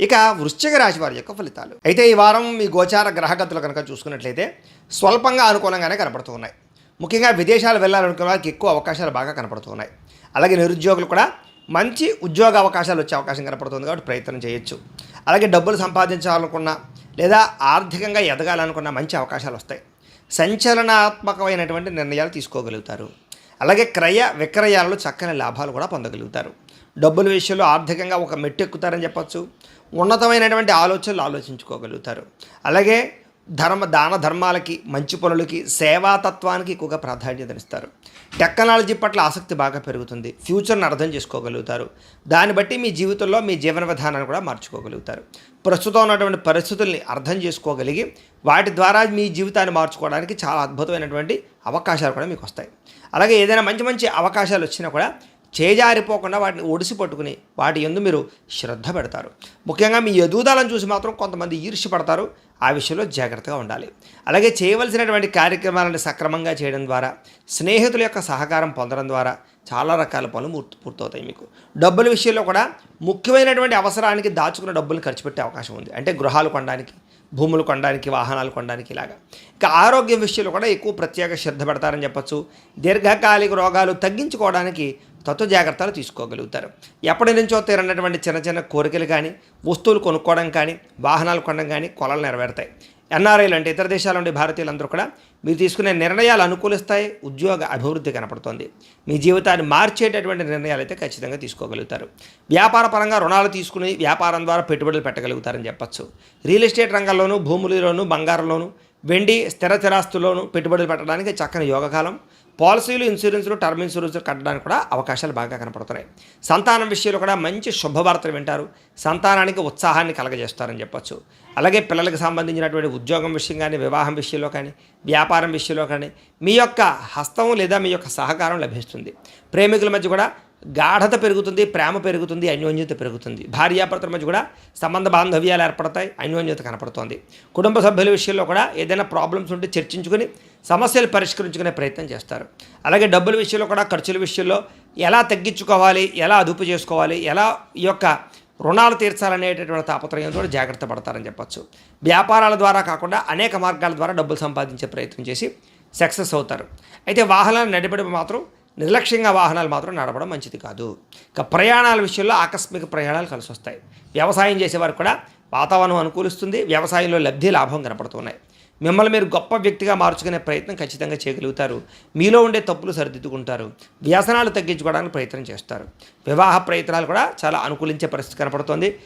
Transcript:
ఇక వృశ్చిక రాశి వారి యొక్క ఫలితాలు అయితే ఈ వారం మీ గోచార గ్రహగతులు కనుక చూసుకున్నట్లయితే స్వల్పంగా అనుకూలంగానే కనపడుతూ ఉన్నాయి. ముఖ్యంగా విదేశాలు వెళ్ళాలనుకునే వారికి ఎక్కువ అవకాశాలు బాగా కనపడుతూ ఉన్నాయి. అలాగే నిరుద్యోగులు కూడా మంచి ఉద్యోగ అవకాశాలు వచ్చే అవకాశం కనపడుతుంది కాబట్టి ప్రయత్నం చేయొచ్చు. అలాగే డబ్బులు సంపాదించాలనుకున్నా లేదా ఆర్థికంగా ఎదగాలనుకున్న మంచి అవకాశాలు వస్తాయి. సంచలనాత్మకమైనటువంటి నిర్ణయాలు తీసుకోగలుగుతారు. అలాగే క్రయ విక్రయాలలో చక్కని లాభాలు కూడా పొందగలుగుతారు. డబ్బుల విషయంలో ఆర్థికంగా ఒక మెట్టు ఎక్కుతారని చెప్పచ్చు. ఉన్నతమైనటువంటి ఆలోచనలు ఆలోచించుకోగలుగుతారు. అలాగే దాన ధర్మాలకి, మంచి పనులకి, సేవాతత్వానికి ఎక్కువగా ప్రాధాన్యతనిస్తారు. టెక్నాలజీ పట్ల ఆసక్తి బాగా పెరుగుతుంది. ఫ్యూచర్ని అర్థం చేసుకోగలుగుతారు. దాన్ని బట్టి మీ జీవితంలో మీ జీవన విధానాన్ని కూడా మార్చుకోగలుగుతారు. ప్రస్తుతం ఉన్నటువంటి పరిస్థితుల్ని అర్థం చేసుకోగలిగి వాటి ద్వారా మీ జీవితాన్ని మార్చుకోవడానికి చాలా అద్భుతమైనటువంటి అవకాశాలు కూడా మీకు వస్తాయి. అలాగే ఏదైనా మంచి మంచి అవకాశాలు వచ్చినా కూడా చేజారిపోకుండా వాటిని ఒడిసి పట్టుకుని వాటి యందు మీరు శ్రద్ధ పెడతారు. ముఖ్యంగా మీ ఎదుగుదలను చూసి మాత్రం కొంతమంది ఈర్ష్యపడతారు. ఆ విషయంలో జాగ్రత్తగా ఉండాలి. అలాగే చేయవలసినటువంటి కార్యక్రమాలను సక్రమంగా చేయడం ద్వారా, స్నేహితుల యొక్క సహకారం పొందడం ద్వారా చాలా రకాల పనులు పూర్తవుతాయి. మీకు డబ్బుల విషయంలో కూడా ముఖ్యమైనటువంటి అవసరానికి దాచుకున్న డబ్బులు ఖర్చు పెట్టే అవకాశం ఉంది. అంటే గృహాలు కొనడానికి, భూములు కొనడానికి, వాహనాలు కొనడానికి ఇలాగా. ఇక ఆరోగ్యం విషయంలో కూడా ఎక్కువ ప్రత్యేక శ్రద్ధ పెడతారని చెప్పచ్చు. దీర్ఘకాలిక రోగాలు తగ్గించుకోవడానికి తత్వ జాగ్రత్తలు తీసుకోగలుగుతారు. ఎప్పటి నుంచో తీరనటువంటి చిన్న చిన్న కోరికలు కానీ, వస్తువులు కొనుక్కోవడం కానీ, వాహనాలు కొనడం కానీ కొలలు నెరవేరుతాయి. ఎన్ఆర్ఐలు అంటే ఇతర దేశాల నుండి భారతీయులందరూ కూడా మీరు తీసుకునే నిర్ణయాలు అనుకూలిస్తాయి. ఉద్యోగ అభివృద్ధి కనపడుతోంది. మీ జీవితాన్ని మార్చేటటువంటి నిర్ణయాలు అయితే ఖచ్చితంగా తీసుకోగలుగుతారు. వ్యాపార పరంగా రుణాలు తీసుకుని వ్యాపారం ద్వారా పెట్టుబడులు పెట్టగలుగుతారని చెప్పచ్చు. రియల్ ఎస్టేట్ రంగంలోనూ, భూములలోనూ, బంగారంలోనూ, వెండి, స్థిరాస్తుల్లోనూ పెట్టుబడులు పెట్టడానికి చక్కని యోగకాలం. పాలసీలు, ఇన్సూరెన్స్లు, టర్మ్ ఇన్సూరెన్స్లు కట్టడానికి కూడా అవకాశాలు బాగా కనపడుతున్నాయి. సంతానం విషయంలో కూడా మంచి శుభవార్తలు వింటారు. సంతానానికి ఉత్సాహాన్ని కలగజేస్తారని చెప్పచ్చు. అలాగే పిల్లలకు సంబంధించినటువంటి ఉద్యోగం విషయం కానీ, వివాహం విషయంలో కానీ, వ్యాపారం విషయంలో కానీ మీ యొక్క హస్తం లేదా మీ యొక్క సహకారం లభిస్తుంది. ప్రేమికుల మధ్య కూడా గాఢత పెరుగుతుంది, ప్రేమ పెరుగుతుంది, అన్యోన్యత పెరుగుతుంది. భార్యాభర్తల మధ్య కూడా సంబంధ బాంధవ్యాలు ఏర్పడతాయి, అన్యోన్యత కనపడుతోంది. కుటుంబ సభ్యుల విషయంలో కూడా ఏదైనా ప్రాబ్లమ్స్ ఉంటే చర్చించుకుని సమస్యలు పరిష్కరించుకునే ప్రయత్నం చేస్తారు. అలాగే డబ్బుల విషయంలో కూడా ఖర్చుల విషయంలో ఎలా తగ్గించుకోవాలి, ఎలా అదుపు చేసుకోవాలి, ఎలా ఈ యొక్క రుణాలు తీర్చాలనేటటువంటి తాపత్రయంతో జాగ్రత్త పడతారని చెప్పచ్చు. వ్యాపారాల ద్వారా కాకుండా అనేక మార్గాల ద్వారా డబ్బులు సంపాదించే ప్రయత్నం చేసి సక్సెస్ అవుతారు. అయితే వాహనాలు నడిపడం మాత్రం నిర్లక్ష్యంగా వాహనాలు మాత్రం నడపడం మంచిది కాదు. ఇక ప్రయాణాల విషయంలో ఆకస్మిక ప్రయాణాలు కలిసి వస్తాయి. వ్యవసాయం చేసేవారు కూడా వాతావరణం అనుకూలిస్తుంది. వ్యవసాయంలో లబ్ధి, లాభం కనపడుతున్నాయి. మిమ్మల్ని మీరు గొప్ప వ్యక్తిగా మార్చుకునే ప్రయత్నం ఖచ్చితంగా చేయగలుగుతారు. మీలో ఉండే తప్పులు సరిదిద్దుకుంటారు. వ్యసనాలు తగ్గించుకోవడానికి ప్రయత్నం చేస్తారు. వివాహ ప్రయత్నాలు కూడా చాలా అనుకూలించే పరిస్థితి కనపడుతుంది.